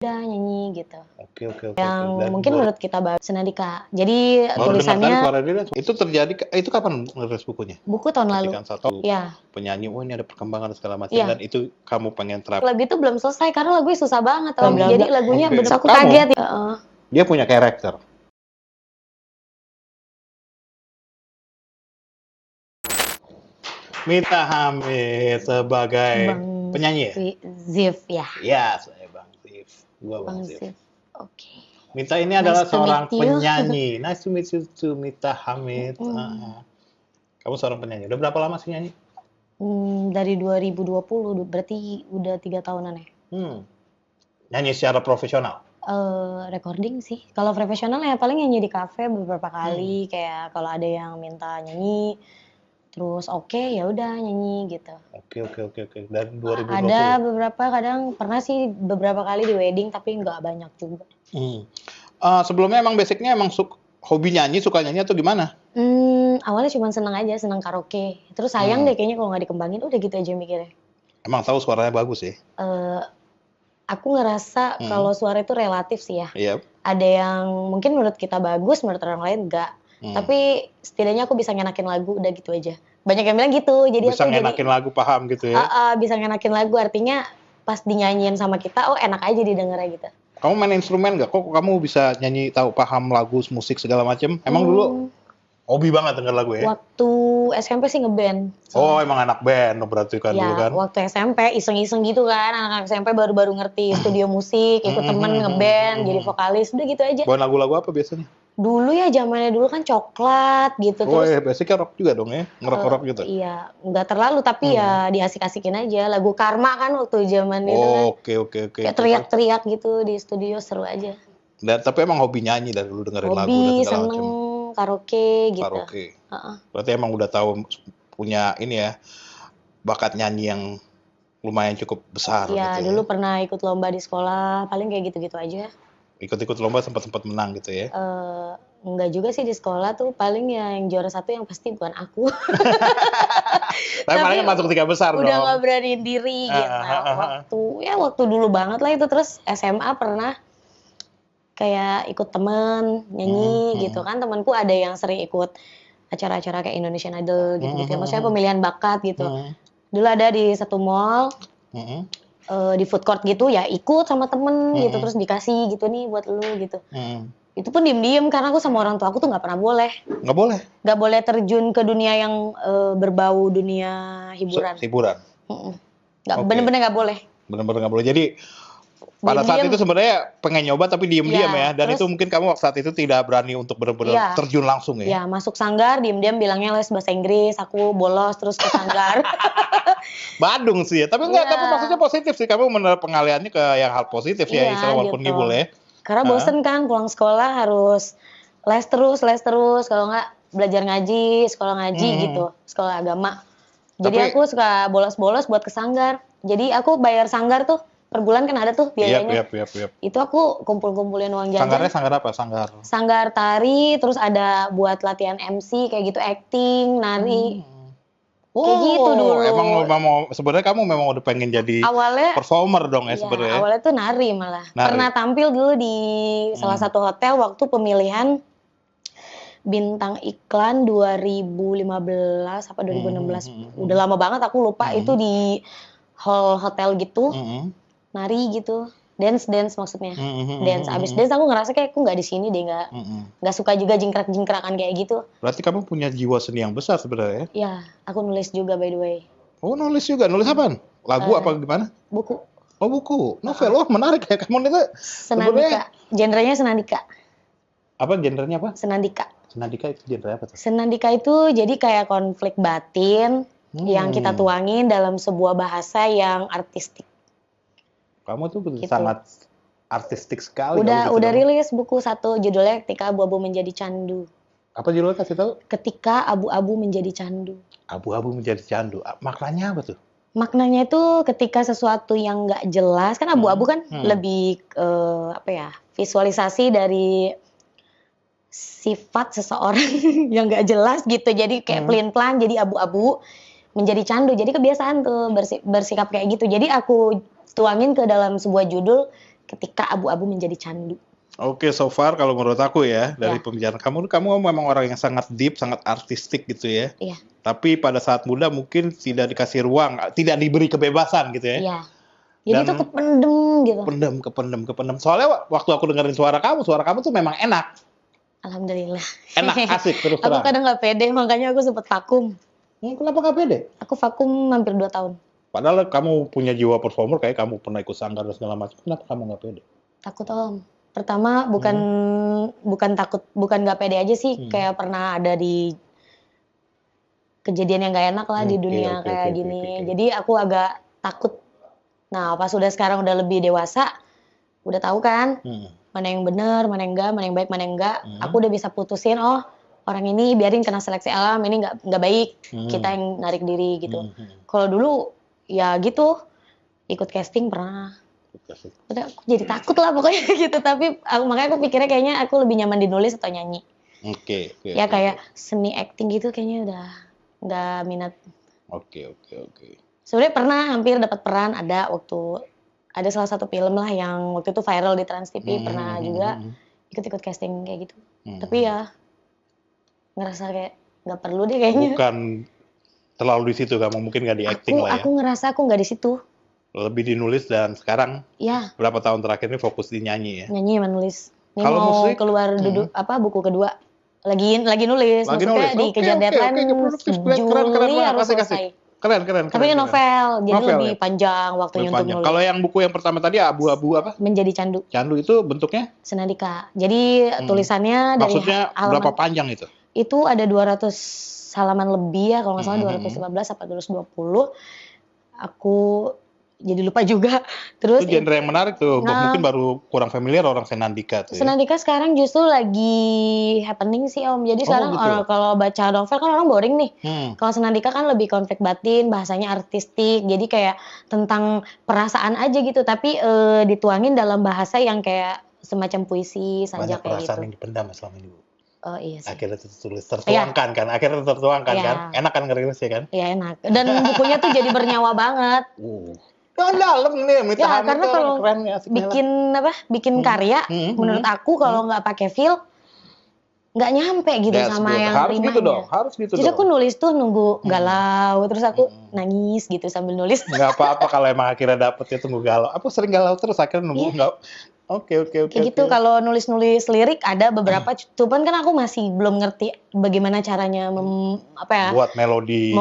udah nyanyi gitu. Oke. Yang Dan mungkin menurut kita Senandika. Jadi baru dengar tadi tulisannya suara dia. Itu terjadi, itu kapan nulis bukunya? buku tahun lalu. Ketika satu Ya, penyanyi, oh ini ada perkembangan segala macam, Iya. dan itu kamu pengen terapkan. lagu itu belum selesai karena lagunya susah banget Om. Bla, bla, Jadi bla. lagunya Oke. bener aku Kamu? kaget. Dia punya karakter. Mita Hamid sebagai Bang penyanyi ya? Zif ya. Ya, saya Bang Zif. Gua Bang Bang Zif. Zif. Oke. Mita ini Nice adalah to seorang meet you. penyanyi. Nice to meet you too, Mita Hamid. Mm-mm. Kamu seorang penyanyi. Udah berapa lama sih nyanyi? Dari 2020 berarti udah 3 tahunan ya. Nyanyi secara profesional. Recording sih. Kalau profesional ya paling nyanyi di kafe beberapa kali. Kayak kalau ada yang minta nyanyi, terus ya udah nyanyi gitu. Oke. Dari 2020. Ada beberapa kadang pernah sih beberapa kali di wedding tapi nggak banyak juga. Sebelumnya emang basicnya emang hobi nyanyi, suka nyanyi atau gimana? Awalnya cuma seneng aja, seneng karaoke. Terus sayang deh kayaknya kalau nggak dikembangin, udah gitu aja mikirnya. Emang tahu suaranya bagus ya? Aku ngerasa kalau suara itu relatif sih ya. Iya. Ada yang mungkin menurut kita bagus, menurut orang lain enggak. Tapi setidaknya aku bisa ngenakin lagu, udah gitu aja. Banyak yang bilang gitu, jadi Bisa aku ngenakin lagu, paham gitu ya? bisa ngenakin lagu, artinya pas dinyanyiin sama kita, enak aja didengarnya gitu. Kamu main instrumen nggak? Kok kamu bisa nyanyi, tahu, paham lagu, musik segala macam? Emang dulu hobi banget denger lagu ya? Waktu SMP sih ngeband. Oh, emang anak band berarti kan dulu kan? Waktu SMP iseng-iseng gitu kan, anak-anak SMP baru-baru ngerti studio musik, ikut temen ngeband, jadi vokalis, udah gitu aja. Buat lagu-lagu apa biasanya? Dulu ya zamannya dulu kan coklat gitu. Oh terus iya, basicnya rock juga dong ya? Ngerok-ngerok gitu? Iya, nggak terlalu tapi ya diasik-asikin aja. Lagu Karma kan waktu zaman itu kan. Oke. Kayak teriak-teriak gitu di studio, seru aja. Tapi emang hobi nyanyi dari dulu, dengerin lagu dan Hobi, segala seneng, macam. karaoke gitu. Karaoke. Berarti emang udah tahu, punya ini ya, bakat nyanyi yang lumayan cukup besar Iya, gitu dulu pernah ikut lomba di sekolah, paling kayak gitu-gitu aja. Ikut-ikut lomba sempat menang gitu ya? Enggak juga sih di sekolah tuh, paling ya yang juara 1 yang pasti bukan aku. Tapi paling masuk 3 besar udah dong. Udah gak beraniin diri gitu. Waktu dulu banget lah itu. Terus SMA pernah kayak ikut temen nyanyi gitu kan. Temanku ada yang sering ikut acara-acara kayak Indonesian Idol gitu-gitu. Maksudnya pemilihan bakat gitu. Dulu ada di satu mall, di food court gitu ya, ikut sama temen gitu. Terus dikasih gitu, nih buat lu gitu. Itu pun diem-diem karena aku sama orang tua aku tuh nggak pernah boleh. Nggak boleh terjun ke dunia yang berbau dunia hiburan. Bener-bener nggak boleh. Bener-bener nggak boleh. Jadi pada saat itu sebenarnya pengen nyoba tapi diem-diem ya. Dan terus, itu mungkin kamu waktu saat itu tidak berani untuk benar-benar terjun langsung ya. Iya, masuk sanggar diem-diem bilangnya les bahasa Inggris. Aku bolos terus ke sanggar. Badung sih ya. Tapi enggak, tapi maksudnya positif sih. Kamu pengaliannya ke yang hal positif ya, istilah walaupun ngibul ya. Karena bosen kan pulang sekolah harus les terus. Kalau nggak belajar ngaji, sekolah ngaji gitu, sekolah agama. Jadi aku suka bolos-bolos buat ke sanggar. Jadi aku bayar sanggar tuh per bulan kan ada tuh biayanya. Yep. Itu aku kumpul-kumpulin uang jajan. Sanggarnya sanggar apa? Sanggar tari, terus ada buat latihan MC kayak gitu, acting, nari. Kayak gitu dulu. Emang sebenarnya kamu memang udah pengen jadi performer dong ya sebenarnya. Awalnya tuh nari malah. Pernah tampil dulu di salah satu hotel waktu pemilihan bintang iklan 2015 apa 2016. Udah lama banget aku lupa, itu di hall hotel gitu. Nari gitu. Dance maksudnya. Dance. Abis dance aku ngerasa kayak aku nggak di sini deh, nggak suka juga jingkrak-jingkrakan kayak gitu. Berarti kamu punya jiwa seni yang besar sebenarnya. Iya, aku nulis juga by the way. Oh, nulis juga. Nulis apaan? Lagu apa gimana? Buku. Oh, buku. Novel. Oh, menarik ya. Kamu itu Senandika. Genrenya senandika. Apa genrenya apa? Senandika. Senandika itu genre apa tuh? Senandika itu jadi kayak konflik batin yang kita tuangin dalam sebuah bahasa yang artistik. Kamu tuh gitu. Sangat artistik sekali. Udah rilis buku 1 judulnya Ketika Abu-Abu Menjadi Candu. Apa judulnya, kasih tahu? Ketika Abu-Abu Menjadi Candu. Abu-abu menjadi candu. Maknanya apa tuh? Maknanya itu ketika sesuatu yang nggak jelas, kan abu-abu kan lebih visualisasi dari sifat seseorang yang nggak jelas gitu. Jadi kayak pelin-pelan jadi abu-abu menjadi candu. Jadi kebiasaan tuh bersikap kayak gitu. Jadi aku tuangin ke dalam sebuah judul ketika abu-abu menjadi candu. Oke, so far kalau menurut aku ya, dari pembicaraan kamu memang orang yang sangat deep, sangat artistik gitu ya. Iya. Tapi pada saat muda mungkin tidak dikasih ruang, tidak diberi kebebasan gitu ya. Iya. Jadi itu kependem gitu. Kependem. Soalnya waktu aku dengerin suara kamu tuh memang enak. Alhamdulillah. Enak, asik terus terang. Aku kadang nggak pede, makanya aku sempet vakum. Kenapa nggak pede? Aku vakum hampir 2 tahun. Padahal kamu punya jiwa performer, kayak kamu pernah ikut sanggar dan segala macam. Kenapa kamu nggak pede? Takut Om. Pertama bukan takut, bukan nggak pede aja sih, kayak pernah ada di kejadian yang nggak enak lah di dunia kayak gini. Jadi aku agak takut. Nah pas udah sekarang udah lebih dewasa, udah tahu kan mana yang benar, mana yang enggak, mana yang baik, mana yang enggak. Aku udah bisa putusin, oh orang ini biarin kena seleksi alam, ini nggak baik, kita yang narik diri gitu. Kalau dulu ya gitu, ikut casting pernah. Udah aku jadi takut lah pokoknya gitu, tapi makanya aku pikirnya kayaknya aku lebih nyaman di nulis atau nyanyi. Oke. Kayak seni acting gitu kayaknya udah nggak minat. Oke. Sebenarnya pernah hampir dapat peran, ada salah satu film lah yang waktu itu viral di Trans TV, pernah juga ikut casting kayak gitu. Tapi ya ngerasa kayak nggak perlu deh kayaknya. Bukan terlalu di situ kamu, mungkin nggak di acting lah ya. Aku ngerasa aku nggak di situ. Lebih dinulis, dan sekarang berapa tahun terakhir ini fokus di nyanyi ya? Nyanyi sama nulis. Ini kalau mau musik, keluar buku kedua. Lagi nulis. Maksudnya dikejar deadline Juli harus selesai. Keren. Tapi ini novel, jadi lebih panjang waktunya untuk nulis. Kalau yang buku yang pertama tadi abu-abu apa? Menjadi candu. Candu itu bentuknya? Senandika. Jadi tulisannya dari maksudnya berapa panjang itu? Itu ada 200 halaman lebih ya, kalau nggak salah 215 atau 220. Aku jadi lupa juga. Terus itu genre yang menarik tuh. Mungkin baru kurang familiar orang Senandika tuh. Senandika sekarang justru lagi happening sih Om. Jadi sekarang gitu. Kalau baca novel kan orang boring nih. Kalau Senandika kan lebih konflik batin, bahasanya artistik. Jadi kayak tentang perasaan aja gitu, tapi dituangin dalam bahasa yang kayak semacam puisi saja kayak gitu. Banyak perasaan yang dipendam selama ini, Bu. Oh iya sih. Akhirnya tertuangkan kan? Akhirnya tertuangkan kan? Enak kan ngerilis ya kan? Iya enak. Dan bukunya tuh jadi bernyawa banget. Dalam nih, karena kalau bikin karya, menurut aku kalau nggak pakai feel, nggak nyampe gitu sama yang rimanya. Harus gitu dong. Jadi aku nulis tuh nunggu galau, terus aku nangis gitu sambil nulis. Nggak apa-apa kalau emang akhirnya dapet ya tunggu galau. Aku sering galau terus akhirnya nunggu nggak. Oke. Kayak gitu kalau nulis lirik ada beberapa, cuman kan aku masih belum ngerti bagaimana caranya membuat melodi,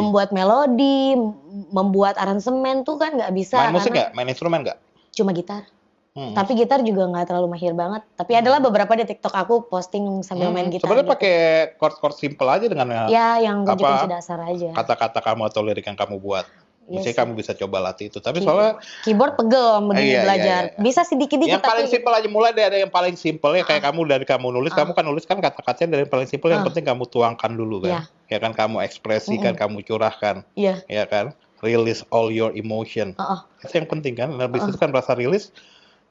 membuat aransemen tuh kan nggak bisa. Main musik nggak? Main instrumen nggak? Cuma gitar. Tapi gitar juga nggak terlalu mahir banget. Tapi adalah beberapa di TikTok aku posting sambil main gitar. Sebenarnya gitu. Pakai chord simple aja dengan yang kunci dasar aja. Kata-kata kamu atau lirik yang kamu buat. Misalnya kamu bisa coba latih itu. Tapi soalnya keyboard pegel Om begini belajar. Iya. Bisa sedikit-dikit. Yang paling simple aja, mulai dari yang paling simple ya kayak kamu nulis, kamu kan nulis kan kata-katanya dari yang paling simple, yang penting kamu tuangkan dulu kan. Ya kan, kamu ekspresikan, kamu curahkan. Iya. Ya kan? Release all your emotion. Itu yang penting kan. Habis itu kan rasa rilis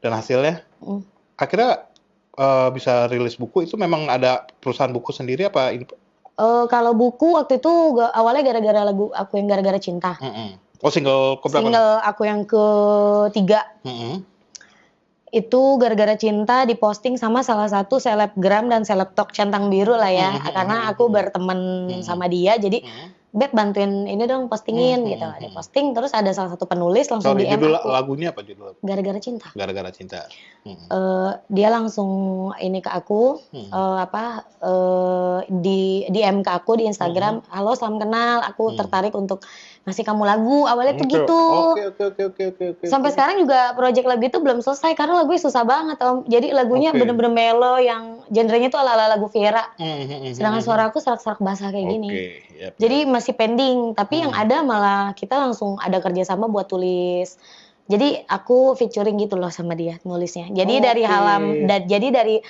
dan hasilnya. Akhirnya bisa rilis buku itu memang ada perusahaan buku sendiri apa? Kalau buku waktu itu awalnya gara-gara lagu aku yang gara-gara cinta. Oh, single keberapa? Single aku yang ketiga. Itu gara-gara cinta diposting sama salah satu selebgram dan selebtok centang biru lah ya. Karena aku berteman sama dia, jadi Beb bantuin ini dong postingin gitu. Dia posting, terus ada salah satu penulis langsung DM judul aku. Lagunya apa judul? Gara-gara cinta. Gara-gara cinta. Dia langsung ini ke aku, di DM ke aku di Instagram, halo salam kenal, aku tertarik untuk ngasih kamu lagu. Awalnya tuh gitu. Oke. Sampai sekarang juga project lagu itu belum selesai karena lagunya susah banget Om. Jadi lagunya bener-bener melo yang genrenya tuh ala-ala lagu Viera. Sedangkan suara aku serak-serak basah kayak gini. Jadi masih pending, tapi yang ada malah kita langsung ada kerjasama buat tulis. Jadi aku featuring gitu loh sama dia nulisnya. Jadi dari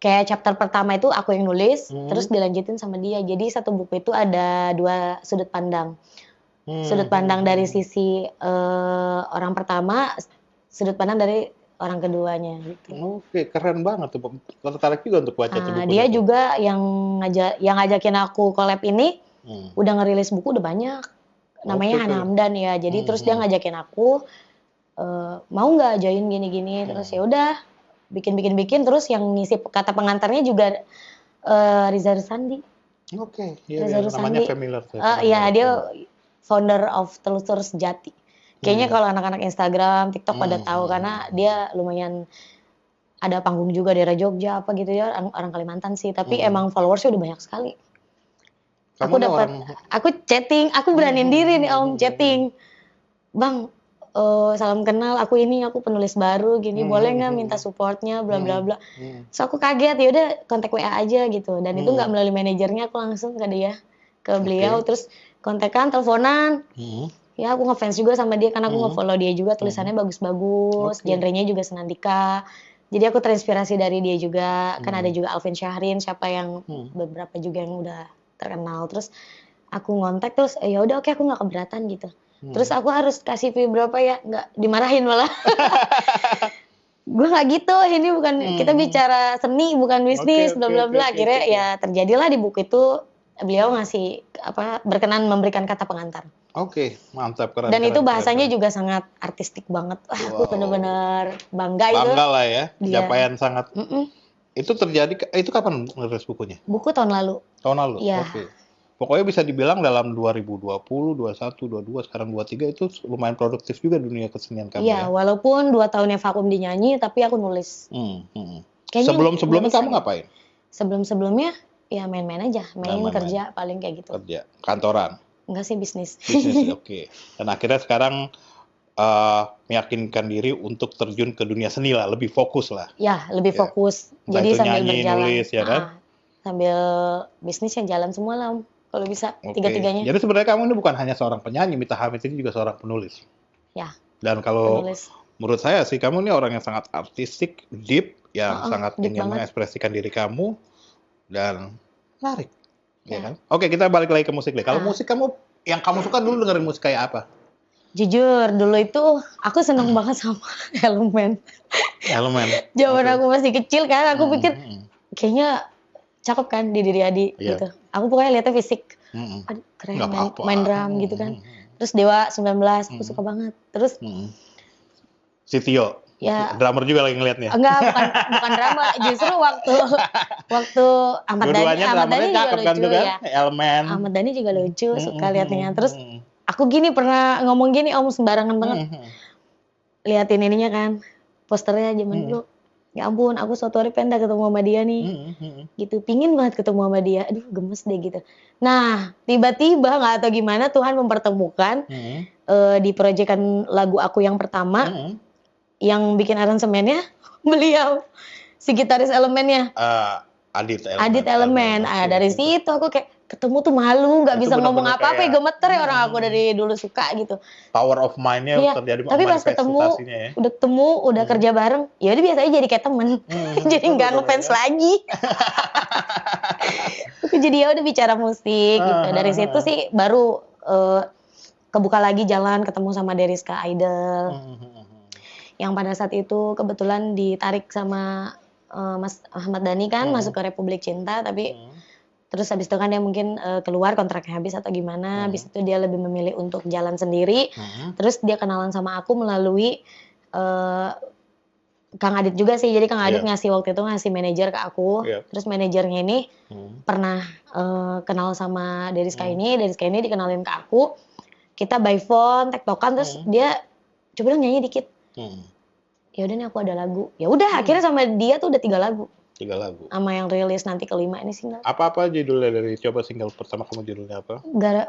kayak chapter pertama itu aku yang nulis, terus dilanjutin sama dia. Jadi satu buku itu ada 2 sudut pandang. Sudut pandang dari sisi orang pertama, sudut pandang dari orang keduanya gitu. Oke, keren banget tuh. Tertarik juga untuk baca buku. Dia juga yang ngajakin aku collab ini, udah ngerilis buku udah banyak. Namanya Hana Hamdan ya. Jadi terus dia ngajakin aku mau nggak join gini-gini, terus ya udah bikin terus yang ngisi kata pengantarnya juga Riza Rusandi. Oke, iya, namanya familiar tuh. Iya, dia founder of Telusur Sejati. Kayaknya kalau anak-anak Instagram, TikTok pada tahu karena dia lumayan ada panggung juga daerah Jogja apa gitu ya, orang Kalimantan sih, tapi emang followersnya udah banyak sekali. Aku chatting, aku beraniin diri nih Om chatting. Bang, salam kenal, aku penulis baru gini, boleh nggak minta supportnya bla bla bla. So aku kaget, ya udah kontak WA aja gitu, dan itu nggak melalui manajernya, aku langsung ke dia, ke beliau, terus kontekan, teleponan. Ya aku ngefans juga sama dia karena aku nge-follow dia juga, tulisannya bagus-bagus, genrenya juga Senandika. Jadi aku terinspirasi dari dia juga, kan ada juga Alvin Syahrin, siapa yang beberapa juga yang udah terkenal. Terus aku ngontak, terus ya udah oke, aku nggak keberatan gitu. Terus aku harus kasih fee berapa ya? Nggak, dimarahin malah. Gue nggak gitu, ini bukan kita bicara seni bukan bisnis, bla bla bla. Akhirnya ya terjadilah di buku itu beliau ngasih berkenan memberikan kata pengantar. Oke, mantap, keren. Dan itu bahasanya juga sangat artistik banget. Aku benar-benar bangga itu. Bangga lah ya, capaian sangat. Itu terjadi, itu kapan nulis bukunya? Buku tahun lalu. Tahun lalu? Iya. Oke. Pokoknya bisa dibilang dalam 2020, 21, 22, sekarang 23 itu lumayan produktif juga dunia kesenian kamu ya? Iya, walaupun 2 tahunnya vakum di nyanyi, tapi aku nulis. Sebelum-sebelumnya kamu ngapain? Sebelum-sebelumnya ya main-main aja, kerja paling kayak gitu. Kerja, kantoran? Enggak sih, bisnis. Bisnis, oke. Dan akhirnya sekarang meyakinkan diri untuk terjun ke dunia seni lah, lebih fokus lah. Ya, lebih fokus. Jadi sambil nyanyi, berjalan. Nulis, ya kan? Sambil bisnis yang jalan semua lah, Om. Kalau bisa, tiga-tiganya. Jadi sebenarnya kamu ini bukan hanya seorang penyanyi, Mita Hamid ini juga seorang penulis. Ya. Dan kalau menurut saya sih, kamu ini orang yang sangat artistik, deep, yang sangat ingin mengekspresikan diri kamu, dan menarik. Ya kan? Oke, kita balik lagi ke musik deh. Kalau musik kamu, yang kamu suka dulu dengerin musik kayak apa? Jujur, dulu itu aku seneng banget sama Elemen. Zaman aku masih kecil kan, aku pikir kayaknya cakep kan di diri Adi gitu. Aku pokoknya lihatnya fisik. Aduh, keren main drum gitu kan. Terus Dewa 19, aku suka banget. Terus si Tio, ya, drummer juga lagi ngeliatnya. Enggak, bukan drummer. Justru waktu Ahmad Dhani juga lucu ya. Elemen. Ahmad Dhani juga lucu, suka liatnya. Terus aku pernah ngomong gini Om, sembarangan banget. Liatin ininya kan, posternya zaman dulu. Ya ampun, aku suatu hari pengen ketemu sama dia nih. Gitu, pingin banget ketemu sama dia. Aduh, gemes deh gitu. Nah, tiba-tiba nggak tahu gimana Tuhan mempertemukan di proyekan lagu aku yang pertama, yang bikin aransemennya beliau, si gitaris Elemennya. Adit Elemen. Dari situ aku kayak ketemu tuh malu, nggak bisa ngomong apa-apa, gemeter ya orang aku dari dulu suka gitu. Power of mind-nya terjadi. Tapi pas udah ketemu, udah kerja bareng, ya udah biasanya jadi kayak temen, jadi nggak ngefans lagi. Jadi ya udah bicara musik gitu. Dari situ sih baru kebuka lagi jalan, ketemu sama Deriska Idol. Yang pada saat itu kebetulan ditarik sama Mas Ahmad Dhani kan, masuk ke Republik Cinta, tapi terus habis itu kan dia mungkin keluar, kontraknya habis atau gimana, habis itu dia lebih memilih untuk jalan sendiri. Terus dia kenalan sama aku melalui Kang Adit juga sih. Jadi Kang Adit waktu itu ngasih manajer ke aku. Terus manajernya ini pernah kenal sama Deriska ini. Deriska ini dikenalin ke aku. Kita by phone, tektokan, terus dia coba dong nyanyi dikit. Ya udah nih aku ada lagu. Ya udah akhirnya sama dia tuh udah 3 lagu. 3 lagu. Sama yang rilis nanti kelima ini single. Apa judulnya dari coba single pertama kamu judulnya apa?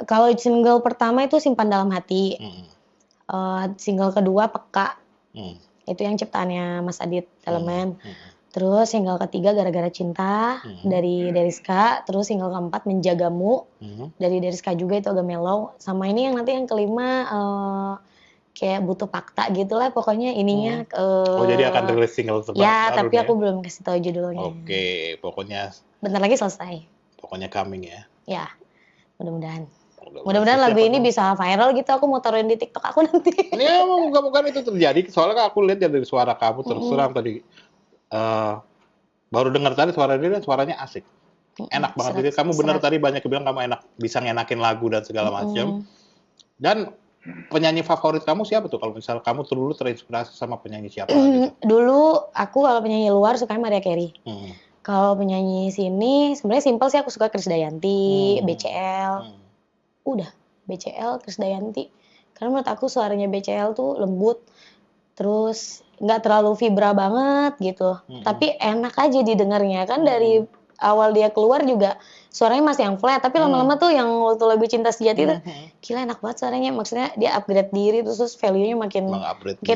Kalau single pertama itu Simpan Dalam Hati. Single kedua Peka. Itu yang ciptaannya Mas Adit Elemen. Terus single ketiga Gara-Gara Cinta dari Deriska. Terus single keempat Menjagamu dari Deriska juga, itu agak mellow. Sama ini yang nanti yang kelima kayak Butuh Fakta gitulah pokoknya ininya. Jadi akan rilis single terbaru. Ya, tapi aku belum kasih tahu judulnya. Oke, pokoknya bentar lagi selesai. Pokoknya coming ya. Ya, mudah-mudahan. Mudah-mudahan lagu ini bisa viral gitu, aku mau taruhin di TikTok aku nanti. Ya, moga-moga itu terjadi. Soalnya aku lihat dari suara kamu terus terang tadi. Baru dengar tadi suara dia, suaranya asik. Enak banget. Jadi kamu benar tadi banyak bilang kamu enak, bisa ngenakin lagu dan segala macam. Dan penyanyi favorit kamu siapa tuh? Kalau misal kamu tuh dulu terinspirasi sama penyanyi siapa gitu? Dulu aku kalau penyanyi luar sukanya Mariah Carey. Kalau penyanyi sini sebenarnya simpel sih, aku suka Krisdayanti, BCL. Udah, BCL, Krisdayanti. Karena menurut aku suaranya BCL tuh lembut, terus nggak terlalu vibra banget gitu. Tapi enak aja didengarnya kan. Dari awal dia keluar juga suaranya masih yang flat, tapi lama-lama tuh yang waktu lagu Cinta Sejati tuh gila enak banget suaranya. Maksudnya dia upgrade diri terus value-nya makin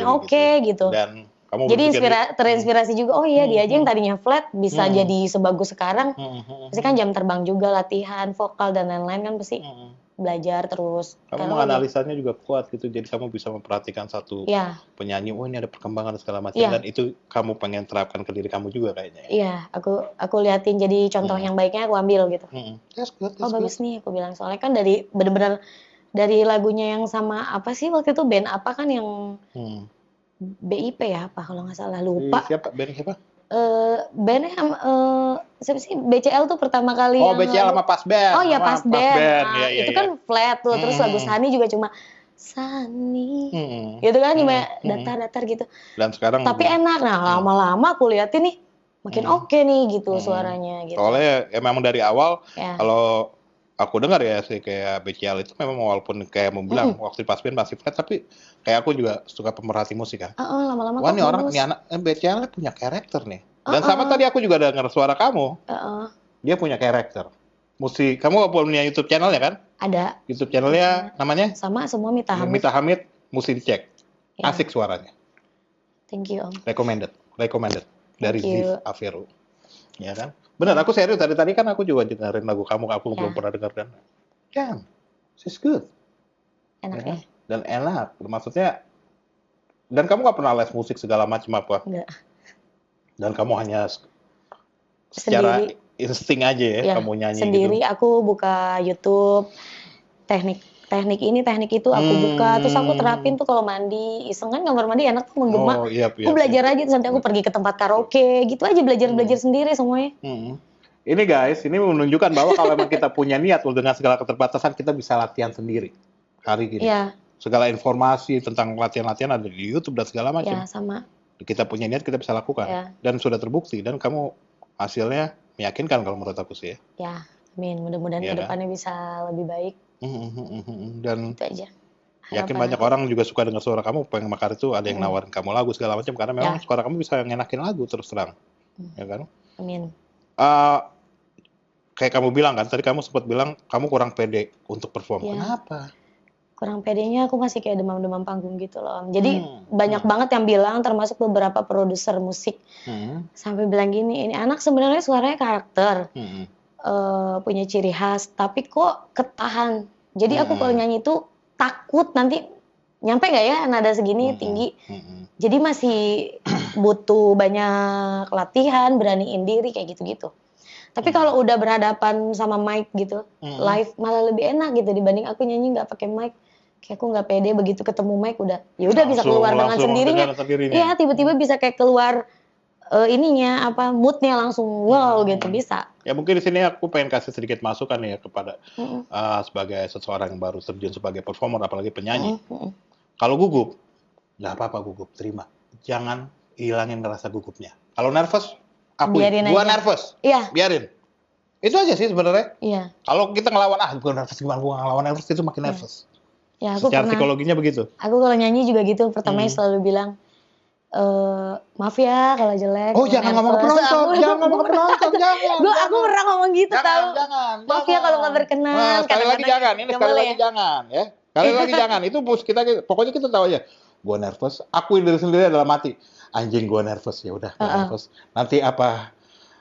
oke gitu. Dan kamu jadi terinspirasi juga, oh iya dia aja yang tadinya flat bisa jadi sebagus sekarang. Pasti kan jam terbang juga, latihan vokal dan lain-lain kan pasti belajar terus. Kamu menganalisanya juga kuat gitu, jadi kamu bisa memperhatikan satu penyanyi, oh ini ada perkembangan segala macam, dan itu kamu pengen terapkan ke diri kamu juga kayaknya. Iya, aku liatin jadi contoh yang baiknya aku ambil gitu. That's good, oh bagus nih aku bilang, soalnya kan dari bener-bener dari lagunya yang sama apa sih waktu itu band apa kan yang BIP ya apa kalau nggak salah, lupa. Siapa? Band siapa? Bandnya siapa sih? BCL tuh pertama kali. Oh BCL sama Pas Band. Oh ya Pas Band. Nah, ya, itu kan flat tuh. Terus lagu Sunny juga cuma Sunny. Gitu kan cuma datar-datar gitu. Dan sekarang. Tapi enak. Nah lama-lama aku liatin nih makin oke nih gitu suaranya. Gitu. Soalnya memang dari awal kalau aku dengar ya sih kayak BCL itu memang walaupun kayak mau bilang waktu Pas Band masih flat, tapi kayak aku juga suka pemerhati musik kan. Lama-lama wah nih orang, nih anak BCL punya karakter nih. Dan sama tadi aku juga dengar suara kamu. Dia punya karakter. Musik, kamu punya YouTube channel ya kan? Ada. YouTube channelnya namanya? Sama semua Mita Hamid. Mita Hamid, mesti dicek. Asik suaranya. Thank you Om. Recommended dari Ziv Averu. Ya kan? Benar, aku serius tadi kan aku juga dengerin lagu kamu belum pernah dengar kan. Kan, she's good. Enak ya? Dan enak, maksudnya. Dan kamu nggak pernah les musik segala macam apa? Enggak. Dan kamu hanya secara insting aja ya kamu nyanyi sendiri gitu. Aku buka YouTube, teknik ini, teknik itu aku buka, terus aku terapin tuh kalau mandi, iseng kan kamar mandi enak tuh menggema. Aku belajar aja, terus nanti aku pergi ke tempat karaoke, gitu aja belajar sendiri semuanya. Ini guys, ini menunjukkan bahwa kalau memang kita punya niat dengan segala keterbatasan, kita bisa latihan sendiri hari ini. Segala informasi tentang latihan-latihan ada di YouTube dan segala macam. Ya, sama. Kita punya niat, kita bisa lakukan. Dan sudah terbukti, dan kamu hasilnya meyakinkan kalau menurut aku sih ya. Ya, amin. Mudah-mudahan ke depannya bisa lebih baik. Dan itu aja. Yakin banyak orang juga suka dengar suara kamu, pengen makar itu ada yang nawarin kamu lagu segala macam, karena memang suara kamu bisa ngenakin lagu terus terang. Ya kan? Amin. Kayak kamu bilang kan, tadi kamu sempat bilang kamu kurang pede untuk perform. Kenapa? Kurang pedenya aku masih kayak demam-demam panggung gitu loh. Jadi banyak banget yang bilang, termasuk beberapa produser musik sampai bilang gini, ini anak sebenarnya suaranya karakter, punya ciri khas, tapi kok ketahan. Jadi aku kalau nyanyi itu takut nanti nyampe nggak ya nada segini tinggi. Jadi masih butuh banyak latihan, beraniin diri kayak gitu-gitu. Tapi kalau udah berhadapan sama mic gitu, live malah lebih enak gitu dibanding aku nyanyi nggak pakai mic. Kayak aku nggak pede, begitu ketemu mic udah, ya udah bisa keluar dengan sendirinya. Iya, tiba-tiba bisa kayak keluar ininya apa moodnya langsung wow gitu bisa. Ya mungkin di sini aku pengen kasih sedikit masukan ya kepada sebagai seseorang yang baru terjun sebagai performer apalagi penyanyi. Kalau gugup, nggak apa-apa gugup, terima. Jangan hilangin rasa gugupnya. Kalau nervous, gua nervous. Iya. Biarin. Itu aja sih sebenarnya. Iya. Kalau kita ngelawan gua nervous gimana, gua ngelawan nervous itu makin nervous. Ya, aku secara psikologinya begitu. Aku kalau nyanyi juga gitu, pertamanya selalu bilang, maaf ya kalau jelek. Oh jangan ngomong ke penonton, jangan ngomong ke penonton, jangan. Aku pernah ngomong gitu tau. Jangan. Maaf ya kalau nggak berkenan. Sekali lagi jangan, ini sekali lagi jangan ya. Sekali lagi jangan, itu pokoknya kita tahu aja. Gua nervous, akuin diri sendiri dalam hati. Anjing gua nervous, ya udah nervous. Nanti apa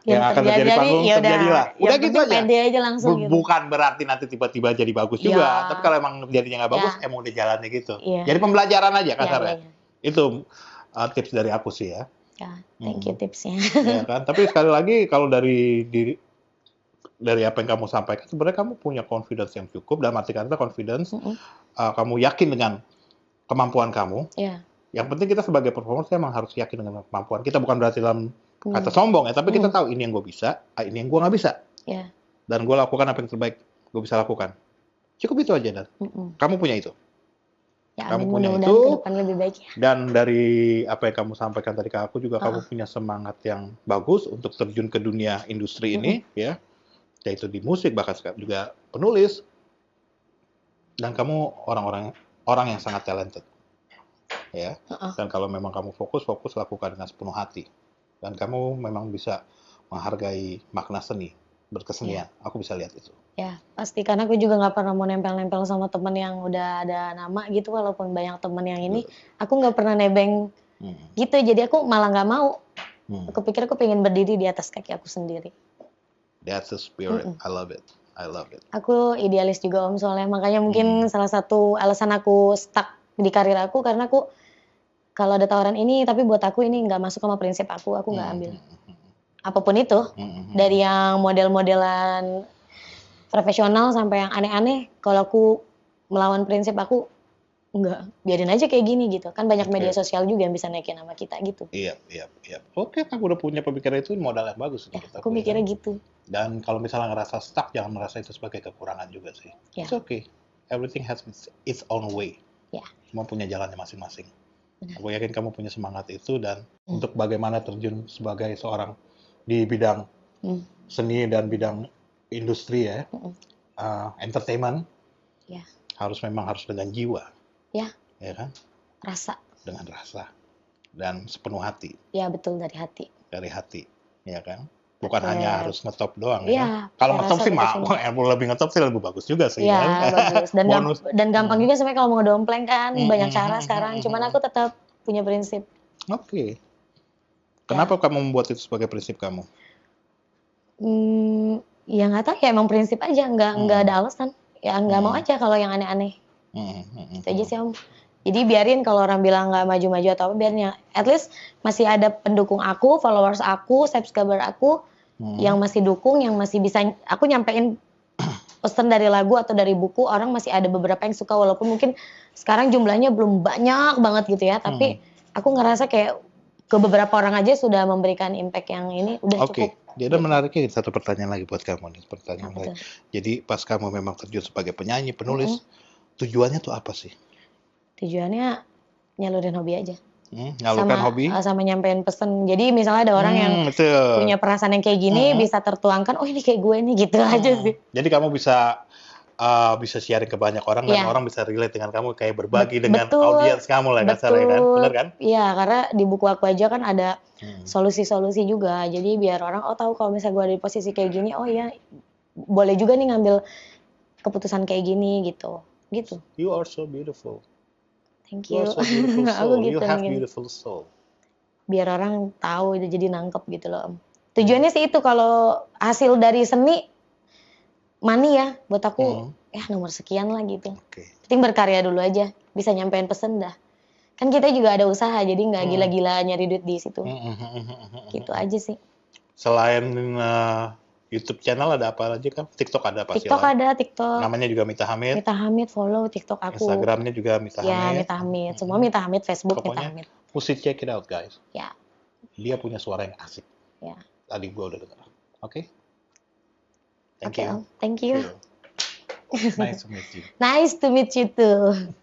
yang akan terjadi panggung terjadilah. Udah gitu aja. Pede aja langsung gitu. Bukan berarti nanti tiba-tiba jadi bagus juga. Tapi kalau emang jadinya nggak bagus, emang udah jalannya gitu. Jadi pembelajaran aja kasarnya. Itu tips dari aku sih ya. Ya, thank you tipsnya. Ya kan. Tapi sekali lagi kalau dari apa yang kamu sampaikan, sebenarnya kamu punya confidence yang cukup. Dalam arti kata confidence, kamu yakin dengan kemampuan kamu. Yang penting kita sebagai performer memang harus yakin dengan kemampuan kita. Bukan berarti dalam kata sombong ya, tapi kita tahu ini yang gue bisa, ini yang gue nggak bisa. Dan gue lakukan apa yang terbaik gue bisa lakukan. Cukup itu aja, Dan. Kamu punya itu. Ya, Kamu amin. punya Mudah-mudahan ke itu, depan lebih baik ya. dan dari apa yang kamu sampaikan tadi ke aku juga kamu punya semangat yang bagus untuk terjun ke dunia industri ini, ya, yaitu di musik, bahkan juga penulis, dan kamu orang yang sangat talented, ya. Dan kalau memang kamu fokus lakukan dengan sepenuh hati, dan kamu memang bisa menghargai makna seni, berkesenian. Aku bisa lihat itu. Ya, pasti. Karena aku juga nggak pernah mau nempel-nempel sama temen yang udah ada nama gitu, walaupun banyak temen yang ini, aku nggak pernah nebeng gitu. Jadi aku malah nggak mau. Aku pikir aku pengen berdiri di atas kaki aku sendiri. That's the spirit. I love it. Aku idealis juga Om, soalnya makanya mungkin salah satu alasan aku stuck di karir aku, karena aku kalau ada tawaran ini tapi buat aku ini nggak masuk sama prinsip aku nggak ambil. Apapun itu, dari yang model-modelan profesional sampai yang aneh-aneh, kalau aku melawan prinsip aku, enggak, biarin aja kayak gini gitu. Kan banyak media sosial juga yang bisa naikin nama kita gitu. Iya. Oke, kamu udah punya pemikiran itu, modal yang bagus. Ya, aku mikirnya gitu. Dan kalau misalnya ngerasa stuck, jangan merasa itu sebagai kekurangan juga sih. It's okay. Everything has its own way. Ya. Semua punya jalannya masing-masing. Aku yakin kamu punya semangat itu, dan untuk bagaimana terjun sebagai seorang di bidang seni dan bidang industri ya, entertainment, harus dengan jiwa. Ya kan? Rasa. Dengan rasa. Dan sepenuh hati. Ya, betul, dari hati. Dari hati, ya kan? Bukan hanya harus ngetop doang ya. Kalau ngetop sih lebih ngetop sih lebih bagus juga sih. Iya, bagus. Dan gampang juga sebenarnya kalau mau ngedompleng kan, banyak cara sekarang. Cuman aku tetap punya prinsip. Oke. Kenapa kamu membuat itu sebagai prinsip kamu? Ya nggak tahu ya, emang prinsip aja, nggak ada alasan. Ya nggak mau aja kalau yang aneh-aneh. Itu aja sih Om. Jadi biarin kalau orang bilang nggak maju-maju atau apa, biarin ya. At least masih ada pendukung aku, followers aku, subscriber aku, yang masih dukung, yang masih bisa aku nyampein pesan dari lagu atau dari buku, orang masih ada beberapa yang suka, walaupun mungkin sekarang jumlahnya belum banyak banget gitu ya, tapi aku ngerasa kayak ke beberapa orang aja sudah memberikan impact yang ini udah cukup. Jadi menariknya satu pertanyaan lagi buat kamu nih, lagi. Jadi pas kamu memang terjun sebagai penyanyi, penulis, tujuannya tuh apa sih? Tujuannya nyalurin hobi aja. Nyalurkan hobi? Sama nyampein pesen. Jadi misalnya ada orang yang punya perasaan yang kayak gini, bisa tertuangkan, oh ini kayak gue nih, gitu aja sih. Jadi kamu bisa sharing ke banyak orang, dan orang bisa relate dengan kamu, kayak berbagi dengan audiens kamu lah kasarnya kan, benar kan? Iya, karena di buku aku aja kan ada solusi-solusi juga. Jadi biar orang tahu kalau misalnya gue ada di posisi kayak gini, oh iya boleh juga nih ngambil keputusan kayak gini gitu. You are so beautiful. Thank you. You are so beautiful soul. You have beautiful soul. Biar orang tahu, jadi nangkep gitu loh Om. Tujuannya sih itu, kalau hasil dari seni money ya, buat aku nomor sekian lah gitu. Penting berkarya dulu aja, bisa nyampein pesen dah. Kan kita juga ada usaha, jadi nggak gila-gila nyari duit di situ. Gitu aja sih. Selain YouTube channel ada apa aja kan? TikTok ada pasti. TikTok. Namanya juga Mita Hamid. Mita Hamid, follow TikTok aku. Instagramnya juga Mita Hamid. Ya, Mita Hamid. Semua Mita Hamid, Facebook Mita Hamid. Mesti check it out guys. Ya. Dia punya suara yang asik. Ya. Tadi gue udah dengar. Oke. Thank you. Nice to meet you. Nice to meet you too.